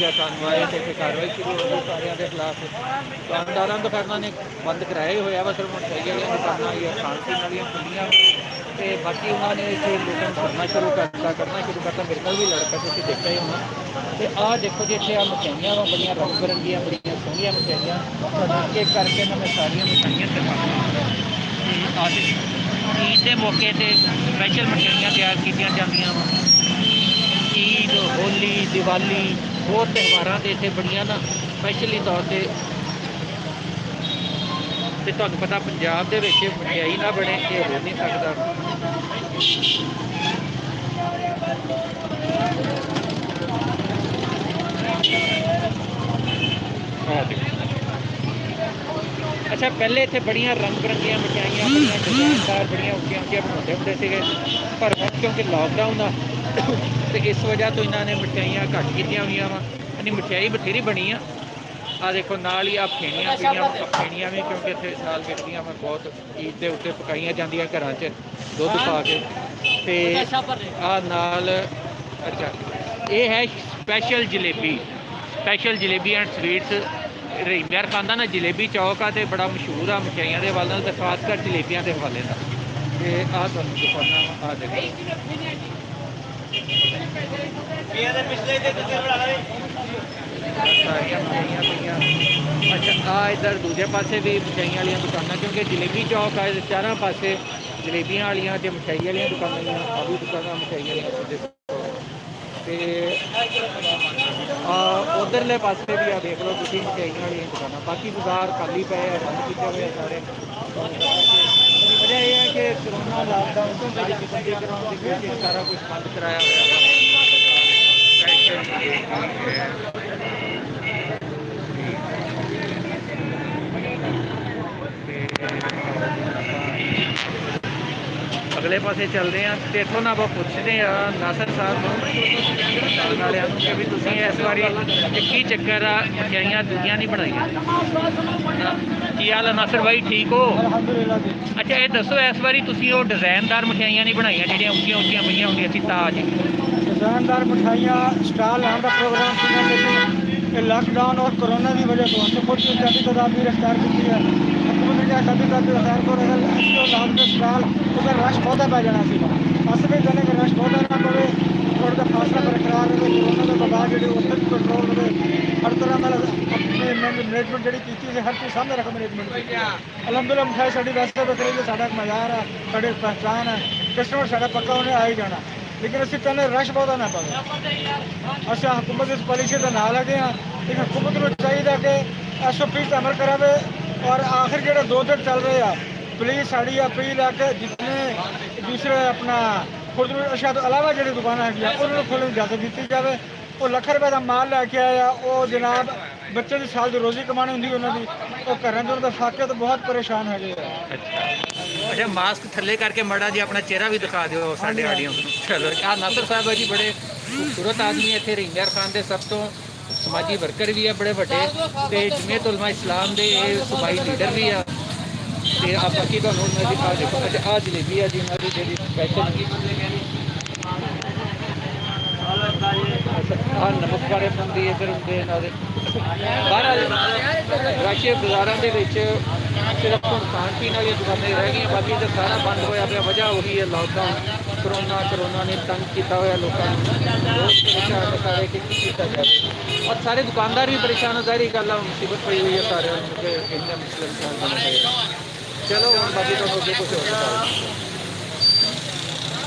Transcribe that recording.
Media सानू आए तो फिर कार्रवाई शुरू हो गई सारिਆਂ के खिलाफ। दुकानदारों दुकानों ने बंद कराया ही होया वा, सिर्फ मिठाई वाली दुकाना या खाण पीण वाली खुलियां तो बाकी उन्होंने इतने लोगों को करना शुरू करता मेरे को भी लड़का तुम देखा ही होना। तो आ देखो जी इतने आ मिठाइयाँ वा बड़िया रंग बिरंगिया बड़िया सोहनिया मिठाइयाँ एक करके मैं सारिया मिठाइयाँ दिखाऊंगा। आज ईद के मौके पर स्पैशल मिठाइयाँ तैयार की जांदियां वा। ईद होली दिवाली होर त्यौहारों के इतने बड़िया ना स्पैशली तौर पर तो तुहानू पता पंजाब दे विच मठियाई ना बने ये हो नहीं सकता। अच्छा पहले इतने बड़िया रंग बिरंगिया मिठाइयाँ बड़िया डिजाइनदार बड़िया उच्चिया उच्चिया बनाते होंगे थे, पर क्योंकि लॉकडाउन आ तो इस वजह तो इन्होंने मिठाइयाँ घट की हुई वा। यानी मिठाई बथेरी बनी आ देखो नाल ही आ फेणियाँ पीड़ियाँ फेणियाँ भी क्योंकि इतने साल विकदियाँ वा बहुत ईद के उत्ते पकाई जांदियां घरां च दुध पा के ते आ नाल। अच्छा ये है special Jalebi and sweets Rahim Yar Khan ना जलेबी चौक आ बड़ा मशहूर आ मिठाइयों के हवाले तो खासकर जलेबियां के हवाले का। आ तुहानू दिखाना आ देखो सारिया मिठाइयाँ पई। अच्छा आ इधर दूजे पासे भी मिठाइयां वाली दुकाना क्योंकि जलेबी चौक आ चारों पासे जलेबियां वाली तो मिठाई वाली दुकाना आ भी दुकाना मिठाई वाली। उधरले पासे भी आ देख लो तुम मिठाइयां वाली दुकाना। बाकी बाजार खाली पे बंद किए हुए सारे। वजह यह है कि कोरोना लॉकडाउन तो बंदी कराने के सारा कुछ बंद कराया अगले पासे चलते हैं तो इतों ना आप पूछते हैं नासर साहब वाले कि भी तुम इस बारी की चक्कर आ मिठाइयाँ दूजिया नहीं बनाई की हाल है नासर भाई ठीक हो। अच्छा ये दसो इस बारी तुम वो डिजाइनदार मिठाइयाँ नहीं बनाई जो उच्चिया उच्चिया पई होंगे सी ताज डिजाइनदार मिठाइयाँ स्टाल लाने का प्रोग्राम था, लेकिन लॉकडाउन और कोरोना की वजह से हमने खुद एहतियाती तदाबीर अख्तियार की है। हुकूमत ने एहतियाती तदाबीर अख्तियार को लाख के स्टाल उधर रश पौधा पै जाना सी अस भी कहने कि रश पौधा ना पवे थोड़ा सा फासला बरकरार रहे कोरोना के बाद जी उत्तर भी कंट्रोल रहे हर तरह मैनेजमेंट जी की हर चीज़ सामने रख मैनेजमेंट की अलहमदुल्ला मिठाई साड़ी वैसे बकरी जो साढ़ा मज़ार है साड़ी पहचान है कस्टमर साढ़ा पक्का उन्हें आ ही जाना। लेकिन असं कहने रश बहुता ना पवे अस हुकूमत इस पॉलिसी का ना लगे हाँ, लेकिन हुकूमत को चाहिए कि SOP पर अमल करावे और आखिर जो 2 दिन चल रहे हैं प्लीज़ साड़ी अपील है कि जितने दूसरे अपना खुदरू अशा तो अलावा जी दुकान है उन्होंने खोलने की इजाजत दी जाए। वो लख रुपये का माल लैके आया वो जनाब बच्चे की साल की रोजी कमानी होंगी उन्होंने वो घर जो फाके तो बहुत परेशान है जी। अच्छा मास्क थले करके मड़ा जी अपना चेहरा भी दिखा दो साढ़े ऑडियंस को। चलो आ नासर साहब है जी बड़े खूबसूरत आदमी इतने रहीमयार खान के सब तो समाजी वर्कर भी है बड़े बड़े तो जमीयत उलमा इस्लाम के सूबाई लीडर भी है। तो आप बाकी तो दिखा देखो। अच्छा आ जलेबी है जी इन्होंने जी स्पैशल नमक वाले बंदी इधर होंगे बाहर राशिया बाजारों के सिर्फ हम खाण पीने वाली दुकानें रह गई बाकी तो सारा बंद होया पे वजह वही है लॉकडाउन कोरोना ने तंग किया हुआ लोगों सारे कि और सारे दुकानदार भी परेशान हो जारी गल मुसीबत पई हुई है सारे मुस्लिम। चलो बाकी तो कुछ हो